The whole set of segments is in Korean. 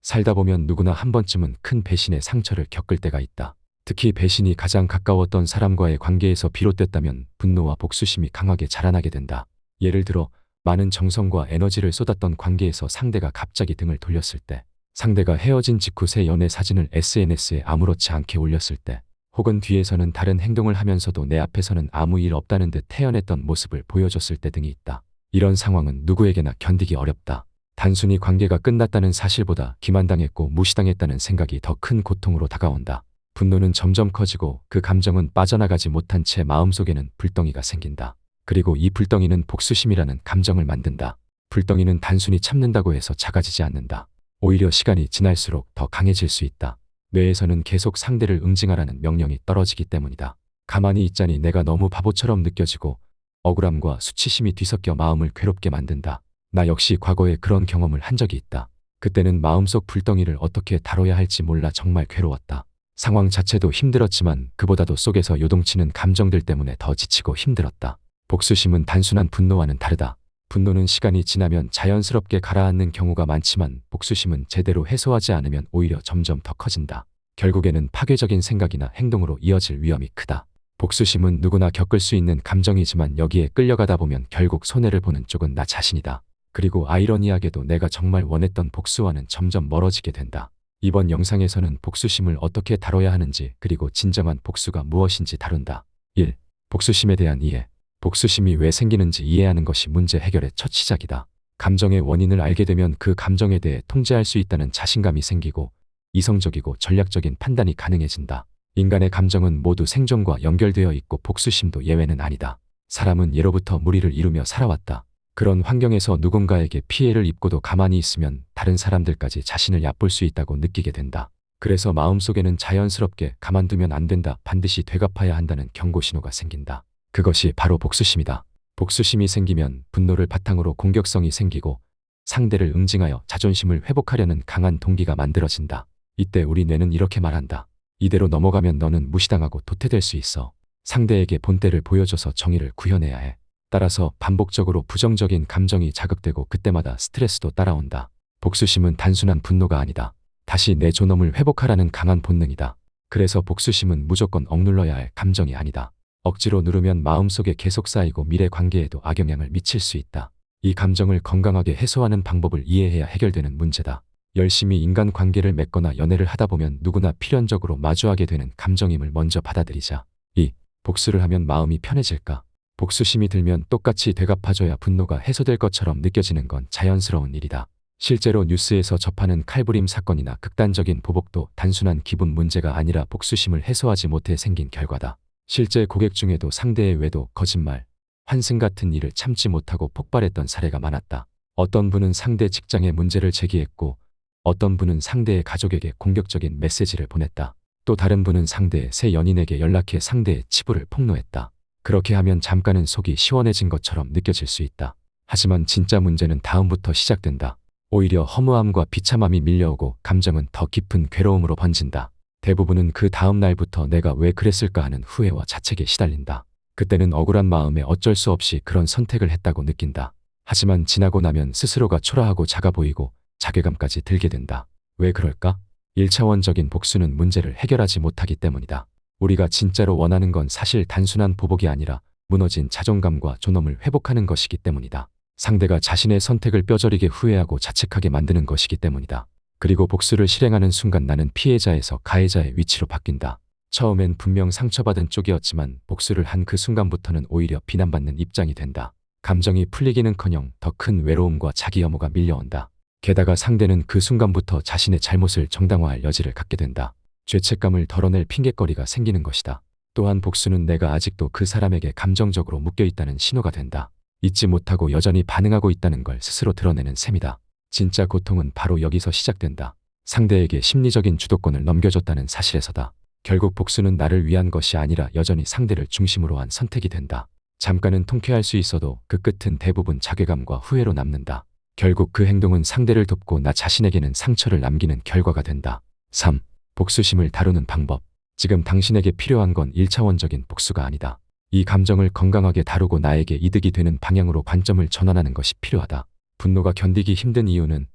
살다 보면 누구나 한 번쯤은 큰 배신의 상처를 겪을 때가 있다. 특히 배신이 가장 가까웠던 사람과의 관계에서 비롯됐다면 분노와 복수심이 강하게 자라나게 된다. 예를 들어 많은 정성과 에너지를 쏟았던 관계에서 상대가 갑자기 등을 돌렸을 때, 상대가 헤어진 직후 새 연애 사진을 SNS에 아무렇지 않게 올렸을 때, 혹은 뒤에서는 다른 행동을 하면서도 내 앞에서는 아무 일 없다는 듯 태연했던 모습을 보여줬을 때 등이 있다. 이런 상황은 누구에게나 견디기 어렵다. 단순히 관계가 끝났다는 사실보다 기만당했고 무시당했다는 생각이 더 큰 고통으로 다가온다. 분노는 점점 커지고 그 감정은 빠져나가지 못한 채 마음속에는 불덩이가 생긴다. 그리고 이 불덩이는 복수심이라는 감정을 만든다. 불덩이는 단순히 참는다고 해서 작아지지 않는다. 오히려 시간이 지날수록 더 강해질 수 있다. 뇌에서는 계속 상대를 응징하라는 명령이 떨어지기 때문이다. 가만히 있자니 내가 너무 바보처럼 느껴지고 억울함과 수치심이 뒤섞여 마음을 괴롭게 만든다. 나 역시 과거에 그런 경험을 한 적이 있다. 그때는 마음속 불덩이를 어떻게 다뤄야 할지 몰라 정말 괴로웠다. 상황 자체도 힘들었지만 그보다도 속에서 요동치는 감정들 때문에 더 지치고 힘들었다. 복수심은 단순한 분노와는 다르다. 분노는 시간이 지나면 자연스럽게 가라앉는 경우가 많지만 복수심은 제대로 해소하지 않으면 오히려 점점 더 커진다. 결국에는 파괴적인 생각이나 행동으로 이어질 위험이 크다. 복수심은 누구나 겪을 수 있는 감정이지만 여기에 끌려가다 보면 결국 손해를 보는 쪽은 나 자신이다. 그리고 아이러니하게도 내가 정말 원했던 복수와는 점점 멀어지게 된다. 이번 영상에서는 복수심을 어떻게 다뤄야 하는지 그리고 진정한 복수가 무엇인지 다룬다. 1. 복수심에 대한 이해. 복수심이 왜 생기는지 이해하는 것이 문제 해결의 첫 시작이다. 감정의 원인을 알게 되면 그 감정에 대해 통제할 수 있다는 자신감이 생기고 이성적이고 전략적인 판단이 가능해진다. 인간의 감정은 모두 생존과 연결되어 있고 복수심도 예외는 아니다. 사람은 예로부터 무리를 이루며 살아왔다. 그런 환경에서 누군가에게 피해를 입고도 가만히 있으면 다른 사람들까지 자신을 얕볼 수 있다고 느끼게 된다. 그래서 마음속에는 자연스럽게 가만두면 안 된다, 반드시 되갚아야 한다는 경고 신호가 생긴다. 그것이 바로 복수심이다. 복수심이 생기면 분노를 바탕으로 공격성이 생기고 상대를 응징하여 자존심을 회복하려는 강한 동기가 만들어진다. 이때 우리 뇌는 이렇게 말한다. 이대로 넘어가면 너는 무시당하고 도태될 수 있어. 상대에게 본때를 보여줘서 정의를 구현해야 해. 따라서 반복적으로 부정적인 감정이 자극되고 그때마다 스트레스도 따라온다. 복수심은 단순한 분노가 아니다. 다시 내 존엄을 회복하라는 강한 본능이다. 그래서 복수심은 무조건 억눌러야 할 감정이 아니다. 억지로 누르면 마음속에 계속 쌓이고 미래 관계에도 악영향을 미칠 수 있다. 이 감정을 건강하게 해소하는 방법을 이해해야 해결되는 문제다. 열심히 인간관계를 맺거나 연애를 하다 보면 누구나 필연적으로 마주하게 되는 감정임을 먼저 받아들이자. 2. 복수를 하면 마음이 편해질까? 복수심이 들면 똑같이 되갚아줘야 분노가 해소될 것처럼 느껴지는 건 자연스러운 일이다. 실제로 뉴스에서 접하는 칼부림 사건이나 극단적인 보복도 단순한 기분 문제가 아니라 복수심을 해소하지 못해 생긴 결과다. 실제 고객 중에도 상대의 외도, 거짓말, 환승 같은 일을 참지 못하고 폭발했던 사례가 많았다. 어떤 분은 상대 직장에 문제를 제기했고 어떤 분은 상대의 가족에게 공격적인 메시지를 보냈다. 또 다른 분은 상대의 새 연인에게 연락해 상대의 치부를 폭로했다. 그렇게 하면 잠깐은 속이 시원해진 것처럼 느껴질 수 있다. 하지만 진짜 문제는 다음부터 시작된다. 오히려 허무함과 비참함이 밀려오고 감정은 더 깊은 괴로움으로 번진다. 대부분은 그 다음 날부터 내가 왜 그랬을까 하는 후회와 자책에 시달린다. 그때는 억울한 마음에 어쩔 수 없이 그런 선택을 했다고 느낀다. 하지만 지나고 나면 스스로가 초라하고 작아 보이고 자괴감까지 들게 된다. 왜 그럴까? 1차원적인 복수는 문제를 해결하지 못하기 때문이다. 우리가 진짜로 원하는 건 사실 단순한 보복이 아니라 무너진 자존감과 존엄을 회복하는 것이기 때문이다. 상대가 자신의 선택을 뼈저리게 후회하고 자책하게 만드는 것이기 때문이다. 그리고 복수를 실행하는 순간 나는 피해자에서 가해자의 위치로 바뀐다. 처음엔 분명 상처받은 쪽이었지만 복수를 한 그 순간부터는 오히려 비난받는 입장이 된다. 감정이 풀리기는커녕 더 큰 외로움과 자기 혐오가 밀려온다. 게다가 상대는 그 순간부터 자신의 잘못을 정당화할 여지를 갖게 된다. 죄책감을 덜어낼 핑곗거리가 생기는 것이다. 또한 복수는 내가 아직도 그 사람에게 감정적으로 묶여있다는 신호가 된다. 잊지 못하고 여전히 반응하고 있다는 걸 스스로 드러내는 셈이다. 진짜 고통은 바로 여기서 시작된다. 상대에게 심리적인 주도권을 넘겨줬다는 사실에서다. 결국 복수는 나를 위한 것이 아니라 여전히 상대를 중심으로 한 선택이 된다. 잠깐은 통쾌할 수 있어도 그 끝은 대부분 자괴감과 후회로 남는다. 결국 그 행동은 상대를 돕고 나 자신에게는 상처를 남기는 결과가 된다. 3. 복수심을 다루는 방법. 지금 당신에게 필요한 건 1차원적인 복수가 아니다. 이 감정을 건강하게 다루고 나에게 이득이 되는 방향으로 관점을 전환하는 것이 필요하다. 분노가 견디기 힘든 이유는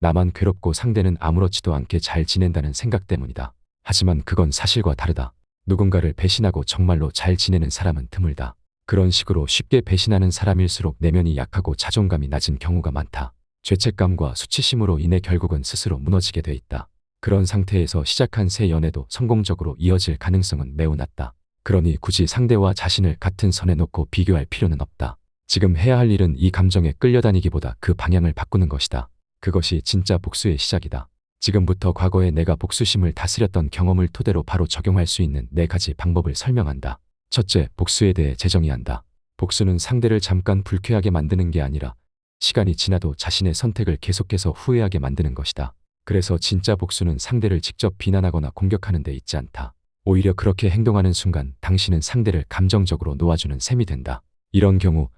나만 괴롭고 상대는 아무렇지도 않게 잘 지낸다는 생각 때문이다. 하지만 그건 사실과 다르다. 누군가를 배신하고 정말로 잘 지내는 사람은 드물다. 그런 식으로 쉽게 배신하는 사람일수록 내면이 약하고 자존감이 낮은 경우가 많다. 죄책감과 수치심으로 인해 결국은 스스로 무너지게 돼 있다. 그런 상태에서 시작한 새 연애도 성공적으로 이어질 가능성은 매우 낮다. 그러니 굳이 상대와 자신을 같은 선에 놓고 비교할 필요는 없다. 지금 해야 할 일은 이 감정에 끌려다니기보다 그 방향을 바꾸는 것이다. 그것이 진짜 복수의 시작이다. 지금부터 과거에 내가 복수심을 다스렸던 경험을 토대로 바로 적용할 수 있는 4가지 방법을 설명한다. 첫째, 복수에 대해 재정의한다. 복수는 상대를 잠깐 불쾌하게 만드는 게 아니라 시간이 지나도 자신의 선택을 계속해서 후회하게 만드는 것이다. 그래서 진짜 복수는 상대를 직접 비난하거나 공격하는 데 있지 않다. 오히려 그렇게 행동하는 순간 당신은 상대를 감정적으로 놓아주는 셈이 된다. 이런 경우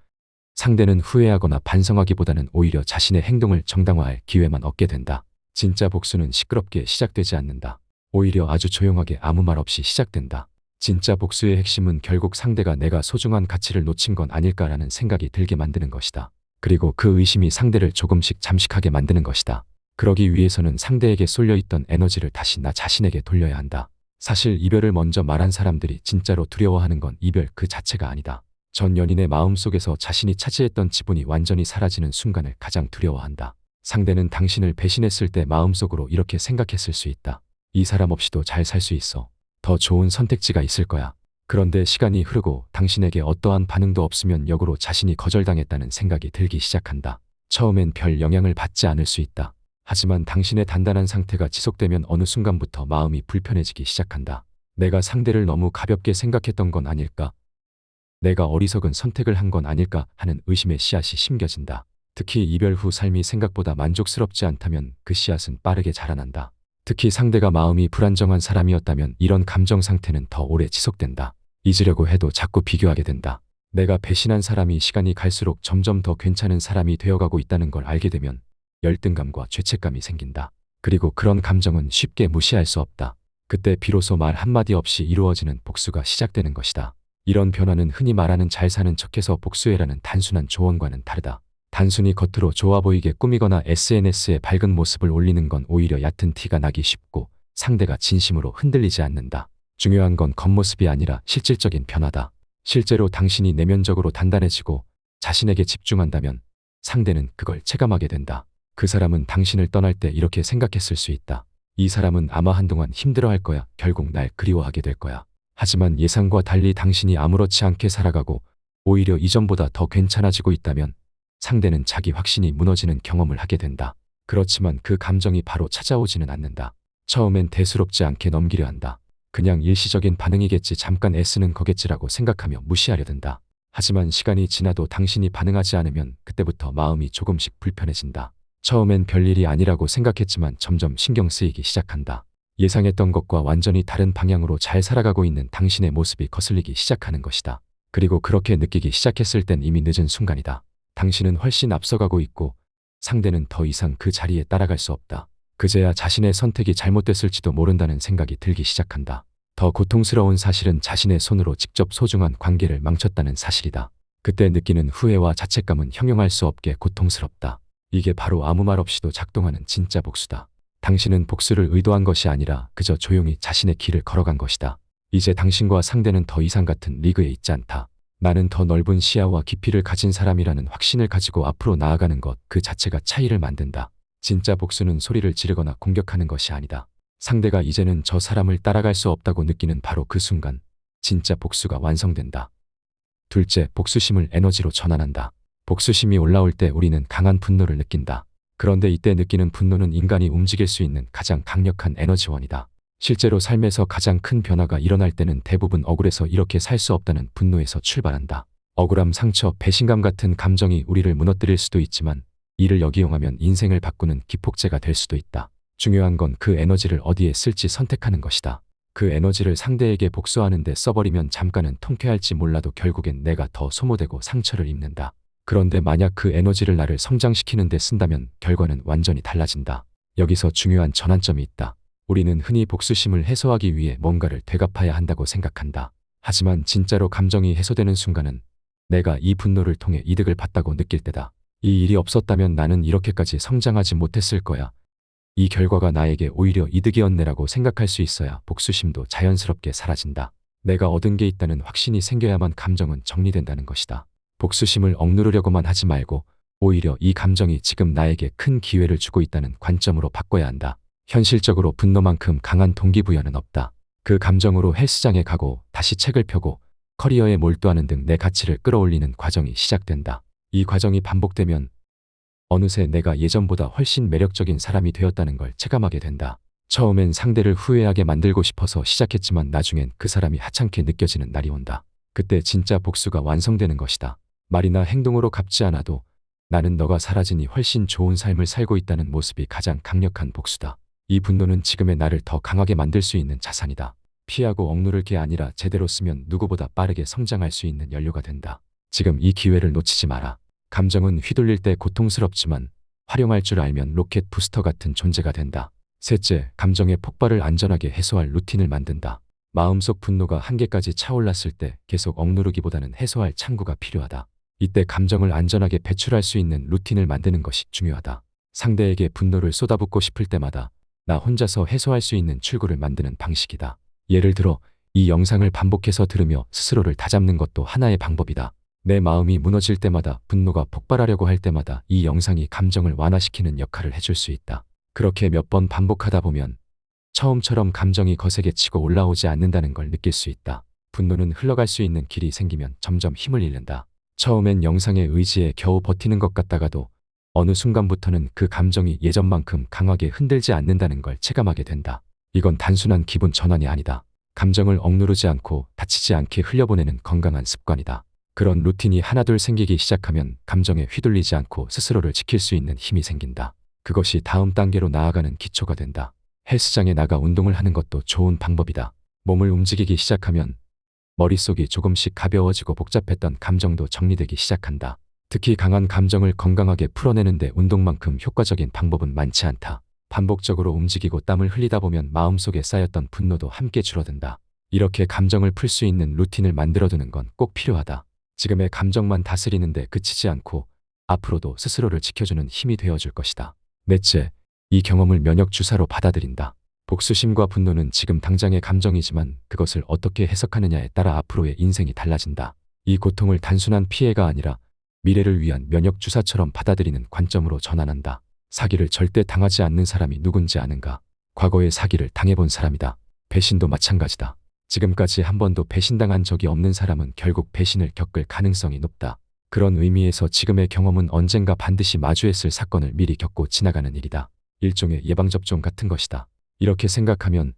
상대는 후회하거나 반성하기보다는 오히려 자신의 행동을 정당화할 기회만 얻게 된다. 진짜 복수는 시끄럽게 시작되지 않는다. 오히려 아주 조용하게 아무 말 없이 시작된다. 진짜 복수의 핵심은 결국 상대가 내가 소중한 가치를 놓친 건 아닐까라는 생각이 들게 만드는 것이다. 그리고 그 의심이 상대를 조금씩 잠식하게 만드는 것이다. 그러기 위해서는 상대에게 쏠려있던 에너지를 다시 나 자신에게 돌려야 한다. 사실 이별을 먼저 말한 사람들이 진짜로 두려워하는 건 이별 그 자체가 아니다. 전 연인의 마음속에서 자신이 차지했던 지분이 완전히 사라지는 순간을 가장 두려워한다. 상대는 당신을 배신했을 때 마음속으로 이렇게 생각했을 수 있다. 이 사람 없이도 잘 살 수 있어. 더 좋은 선택지가 있을 거야. 그런데 시간이 흐르고 당신에게 어떠한 반응도 없으면 역으로 자신이 거절당했다는 생각이 들기 시작한다. 처음엔 별 영향을 받지 않을 수 있다. 하지만 당신의 단단한 상태가 지속되면 어느 순간부터 마음이 불편해지기 시작한다. 내가 상대를 너무 가볍게 생각했던 건 아닐까? 내가 어리석은 선택을 한 건 아닐까 하는 의심의 씨앗이 심겨진다. 특히 이별 후 삶이 생각보다 만족스럽지 않다면 그 씨앗은 빠르게 자라난다. 특히 상대가 마음이 불안정한 사람이었다면 이런 감정 상태는 더 오래 지속된다. 잊으려고 해도 자꾸 비교하게 된다. 내가 배신한 사람이 시간이 갈수록 점점 더 괜찮은 사람이 되어가고 있다는 걸 알게 되면 열등감과 죄책감이 생긴다. 그리고 그런 감정은 쉽게 무시할 수 없다. 그때 비로소 말 한마디 없이 이루어지는 복수가 시작되는 것이다. 이런 변화는 흔히 말하는 잘 사는 척해서 복수해라는 단순한 조언과는 다르다. 단순히 겉으로 좋아 보이게 꾸미거나 SNS에 밝은 모습을 올리는 건 오히려 얕은 티가 나기 쉽고 상대가 진심으로 흔들리지 않는다. 중요한 건 겉모습이 아니라 실질적인 변화다. 실제로 당신이 내면적으로 단단해지고 자신에게 집중한다면 상대는 그걸 체감하게 된다. 그 사람은 당신을 떠날 때 이렇게 생각했을 수 있다. 이 사람은 아마 한동안 힘들어할 거야. 결국 날 그리워하게 될 거야. 하지만 예상과 달리 당신이 아무렇지 않게 살아가고 오히려 이전보다 더 괜찮아지고 있다면 상대는 자기 확신이 무너지는 경험을 하게 된다. 그렇지만 그 감정이 바로 찾아오지는 않는다. 처음엔 대수롭지 않게 넘기려 한다. 그냥 일시적인 반응이겠지, 잠깐 애쓰는 거겠지라고 생각하며 무시하려 든다. 하지만 시간이 지나도 당신이 반응하지 않으면 그때부터 마음이 조금씩 불편해진다. 처음엔 별일이 아니라고 생각했지만 점점 신경 쓰이기 시작한다. 예상했던 것과 완전히 다른 방향으로 잘 살아가고 있는 당신의 모습이 거슬리기 시작하는 것이다. 그리고 그렇게 느끼기 시작했을 땐 이미 늦은 순간이다. 당신은 훨씬 앞서가고 있고 상대는 더 이상 그 자리에 따라갈 수 없다. 그제야 자신의 선택이 잘못됐을지도 모른다는 생각이 들기 시작한다. 더 고통스러운 사실은 자신의 손으로 직접 소중한 관계를 망쳤다는 사실이다. 그때 느끼는 후회와 자책감은 형용할 수 없게 고통스럽다. 이게 바로 아무 말 없이도 작동하는 진짜 복수다. 당신은 복수를 의도한 것이 아니라 그저 조용히 자신의 길을 걸어간 것이다. 이제 당신과 상대는 더 이상 같은 리그에 있지 않다. 나는 더 넓은 시야와 깊이를 가진 사람이라는 확신을 가지고 앞으로 나아가는 것 그 자체가 차이를 만든다. 진짜 복수는 소리를 지르거나 공격하는 것이 아니다. 상대가 이제는 저 사람을 따라갈 수 없다고 느끼는 바로 그 순간 진짜 복수가 완성된다. 둘째, 복수심을 에너지로 전환한다. 복수심이 올라올 때 우리는 강한 분노를 느낀다. 그런데 이때 느끼는 분노는 인간이 움직일 수 있는 가장 강력한 에너지원이다. 실제로 삶에서 가장 큰 변화가 일어날 때는 대부분 억울해서 이렇게 살 수 없다는 분노에서 출발한다. 억울함, 상처, 배신감 같은 감정이 우리를 무너뜨릴 수도 있지만 이를 역이용하면 인생을 바꾸는 기폭제가 될 수도 있다. 중요한 건 그 에너지를 어디에 쓸지 선택하는 것이다. 그 에너지를 상대에게 복수하는 데 써버리면 잠깐은 통쾌할지 몰라도 결국엔 내가 더 소모되고 상처를 입는다. 그런데 만약 그 에너지를 나를 성장시키는 데 쓴다면 결과는 완전히 달라진다. 여기서 중요한 전환점이 있다. 우리는 흔히 복수심을 해소하기 위해 뭔가를 되갚아야 한다고 생각한다. 하지만 진짜로 감정이 해소되는 순간은 내가 이 분노를 통해 이득을 봤다고 느낄 때다. 이 일이 없었다면 나는 이렇게까지 성장하지 못했을 거야. 이 결과가 나에게 오히려 이득이었네라고 생각할 수 있어야 복수심도 자연스럽게 사라진다. 내가 얻은 게 있다는 확신이 생겨야만 감정은 정리된다는 것이다. 복수심을 억누르려고만 하지 말고 오히려 이 감정이 지금 나에게 큰 기회를 주고 있다는 관점으로 바꿔야 한다. 현실적으로 분노만큼 강한 동기부여는 없다. 그 감정으로 헬스장에 가고 다시 책을 펴고 커리어에 몰두하는 등 내 가치를 끌어올리는 과정이 시작된다. 이 과정이 반복되면 어느새 내가 예전보다 훨씬 매력적인 사람이 되었다는 걸 체감하게 된다. 처음엔 상대를 후회하게 만들고 싶어서 시작했지만 나중엔 그 사람이 하찮게 느껴지는 날이 온다. 그때 진짜 복수가 완성되는 것이다. 말이나 행동으로 갚지 않아도 나는 너가 사라지니 훨씬 좋은 삶을 살고 있다는 모습이 가장 강력한 복수다. 이 분노는 지금의 나를 더 강하게 만들 수 있는 자산이다. 피하고 억누를 게 아니라 제대로 쓰면 누구보다 빠르게 성장할 수 있는 연료가 된다. 지금 이 기회를 놓치지 마라. 감정은 휘둘릴 때 고통스럽지만 활용할 줄 알면 로켓 부스터 같은 존재가 된다. 셋째, 감정의 폭발을 안전하게 해소할 루틴을 만든다. 마음속 분노가 한계까지 차올랐을 때 계속 억누르기보다는 해소할 창구가 필요하다. 이때 감정을 안전하게 배출할 수 있는 루틴을 만드는 것이 중요하다. 상대에게 분노를 쏟아붓고 싶을 때마다 나 혼자서 해소할 수 있는 출구를 만드는 방식이다. 예를 들어 이 영상을 반복해서 들으며 스스로를 다잡는 것도 하나의 방법이다. 내 마음이 무너질 때마다 분노가 폭발하려고 할 때마다 이 영상이 감정을 완화시키는 역할을 해줄 수 있다. 그렇게 몇 번 반복하다 보면 처음처럼 감정이 거세게 치고 올라오지 않는다는 걸 느낄 수 있다. 분노는 흘러갈 수 있는 길이 생기면 점점 힘을 잃는다. 처음엔 영상의 의지에 겨우 버티는 것 같다가도 어느 순간부터는 그 감정이 예전만큼 강하게 흔들지 않는다는 걸 체감하게 된다. 이건 단순한 기분 전환이 아니다. 감정을 억누르지 않고 다치지 않게 흘려보내는 건강한 습관이다. 그런 루틴이 하나둘 생기기 시작하면 감정에 휘둘리지 않고 스스로를 지킬 수 있는 힘이 생긴다. 그것이 다음 단계로 나아가는 기초가 된다. 헬스장에 나가 운동을 하는 것도 좋은 방법이다. 몸을 움직이기 시작하면 머릿속이 조금씩 가벼워지고 복잡했던 감정도 정리되기 시작한다. 특히 강한 감정을 건강하게 풀어내는데 운동만큼 효과적인 방법은 많지 않다. 반복적으로 움직이고 땀을 흘리다 보면 마음속에 쌓였던 분노도 함께 줄어든다. 이렇게 감정을 풀 수 있는 루틴을 만들어두는 건 꼭 필요하다. 지금의 감정만 다스리는데 그치지 않고 앞으로도 스스로를 지켜주는 힘이 되어줄 것이다. 넷째, 이 경험을 면역주사로 받아들인다. 복수심과 분노는 지금 당장의 감정이지만 그것을 어떻게 해석하느냐에 따라 앞으로의 인생이 달라진다. 이 고통을 단순한 피해가 아니라 미래를 위한 면역주사처럼 받아들이는 관점으로 전환한다. 사기를 절대 당하지 않는 사람이 누군지 아는가? 과거에 사기를 당해본 사람이다. 배신도 마찬가지다. 지금까지 한 번도 배신당한 적이 없는 사람은 결국 배신을 겪을 가능성이 높다. 그런 의미에서 지금의 경험은 언젠가 반드시 마주했을 사건을 미리 겪고 지나가는 일이다. 일종의 예방접종 같은 것이다. 이렇게 생각하면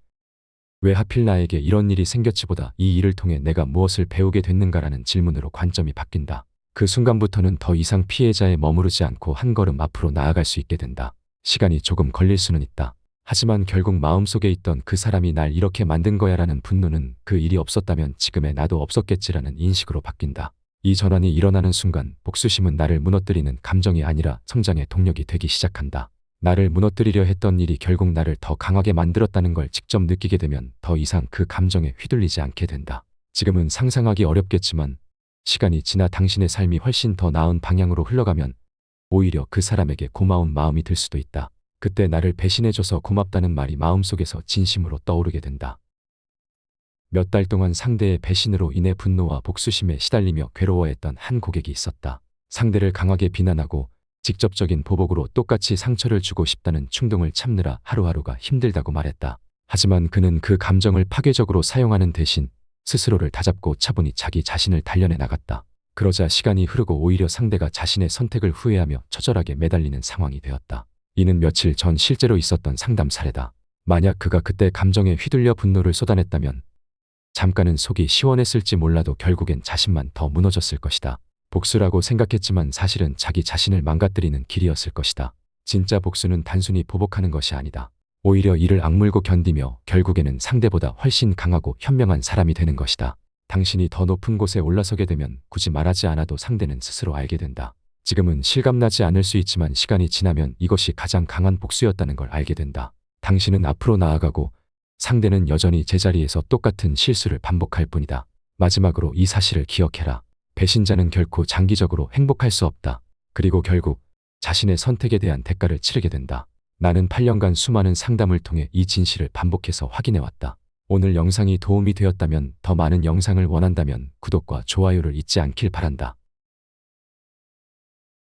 왜 하필 나에게 이런 일이 생겼지보다 이 일을 통해 내가 무엇을 배우게 됐는가라는 질문으로 관점이 바뀐다. 그 순간부터는 더 이상 피해자에 머무르지 않고 한 걸음 앞으로 나아갈 수 있게 된다. 시간이 조금 걸릴 수는 있다. 하지만 결국 마음속에 있던 그 사람이 날 이렇게 만든 거야라는 분노는 그 일이 없었다면 지금의 나도 없었겠지라는 인식으로 바뀐다. 이 전환이 일어나는 순간 복수심은 나를 무너뜨리는 감정이 아니라 성장의 동력이 되기 시작한다. 나를 무너뜨리려 했던 일이 결국 나를 더 강하게 만들었다는 걸 직접 느끼게 되면 더 이상 그 감정에 휘둘리지 않게 된다. 지금은 상상하기 어렵겠지만 시간이 지나 당신의 삶이 훨씬 더 나은 방향으로 흘러가면 오히려 그 사람에게 고마운 마음이 들 수도 있다. 그때 나를 배신해줘서 고맙다는 말이 마음속에서 진심으로 떠오르게 된다. 몇 달 동안 상대의 배신으로 인해 분노와 복수심에 시달리며 괴로워했던 한 고객이 있었다. 상대를 강하게 비난하고 직접적인 보복으로 똑같이 상처를 주고 싶다는 충동을 참느라 하루하루가 힘들다고 말했다. 하지만 그는 그 감정을 파괴적으로 사용하는 대신 스스로를 다잡고 차분히 자기 자신을 단련해 나갔다. 그러자 시간이 흐르고 오히려 상대가 자신의 선택을 후회하며 처절하게 매달리는 상황이 되었다. 이는 며칠 전 실제로 있었던 상담 사례다. 만약 그가 그때 감정에 휘둘려 분노를 쏟아냈다면 잠깐은 속이 시원했을지 몰라도 결국엔 자신만 더 무너졌을 것이다. 복수라고 생각했지만 사실은 자기 자신을 망가뜨리는 길이었을 것이다. 진짜 복수는 단순히 보복하는 것이 아니다. 오히려 이를 악물고 견디며 결국에는 상대보다 훨씬 강하고 현명한 사람이 되는 것이다. 당신이 더 높은 곳에 올라서게 되면 굳이 말하지 않아도 상대는 스스로 알게 된다. 지금은 실감나지 않을 수 있지만 시간이 지나면 이것이 가장 강한 복수였다는 걸 알게 된다. 당신은 앞으로 나아가고 상대는 여전히 제자리에서 똑같은 실수를 반복할 뿐이다. 마지막으로 이 사실을 기억해라. 배신자는 결코 장기적으로 행복할 수 없다. 그리고 결국 자신의 선택에 대한 대가를 치르게 된다. 나는 8년간 수많은 상담을 통해 이 진실을 반복해서 확인해왔다. 오늘 영상이 도움이 되었다면, 더 많은 영상을 원한다면 구독과 좋아요를 잊지 않길 바란다.